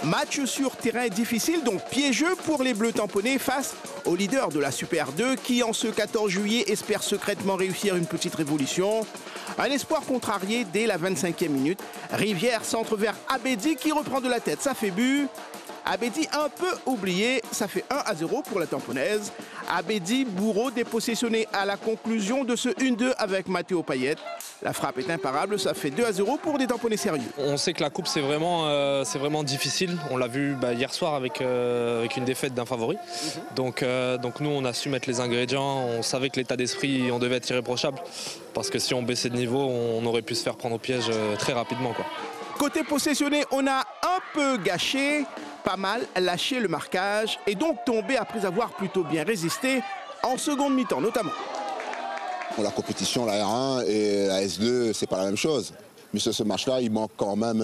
Match sur terrain difficile, donc piégeux pour les Bleus tamponnés face au leader de la Super 2 qui, en ce 14 juillet, espère secrètement réussir une petite révolution. Un espoir contrarié dès la 25e minute. Rivière centre vers Abedi qui reprend de la tête, ça fait but. Abedi un peu oublié, ça fait 1-0 pour la tamponnaise. Abedi, bourreau dépossessionné à la conclusion de ce 1-2 avec Matteo Payet. La frappe est imparable, ça fait 2-0 pour des tamponnés sérieux. On sait que la coupe c'est vraiment difficile. On l'a vu hier soir avec une défaite d'un favori. Donc nous on a su mettre les ingrédients. On savait que l'état d'esprit on devait être irréprochable parce que si on baissait de niveau on aurait pu se faire prendre au piège très rapidement, quoi. Côté possessionné, on a un peu gâché, pas mal lâché le marquage et donc tombé après avoir plutôt bien résisté en seconde mi-temps notamment. La compétition, la R1 et la S2, c'est pas la même chose. Mais sur ce match-là, il manque quand même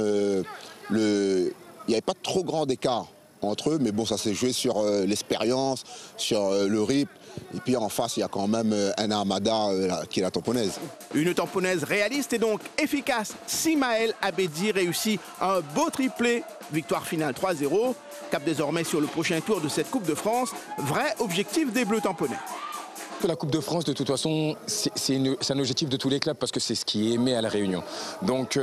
il n'y avait pas trop grand écart entre eux, mais bon, ça s'est joué sur l'expérience, sur le rythme. Et puis en face, il y a quand même un Armada qui est la tamponnaise. Une tamponnaise réaliste et donc efficace. Simaël Abedi réussit un beau triplé. Victoire finale 3-0. Cap désormais sur le prochain tour de cette Coupe de France. Vrai objectif des Bleus tamponnais. La Coupe de France, de toute façon, c'est un objectif de tous les clubs parce que c'est ce qui est aimé à La Réunion. Donc,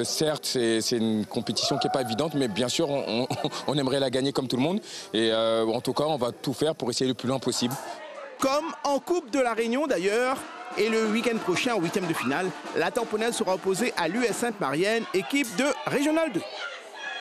certes, c'est une compétition qui n'est pas évidente, mais bien sûr, on aimerait la gagner comme tout le monde. Et en tout cas, on va tout faire pour essayer le plus loin possible. Comme en Coupe de La Réunion d'ailleurs. Et le week-end prochain, en 8e de finale, la tamponnaise sera opposée à l'US Sainte-Marienne, équipe de Régional 2.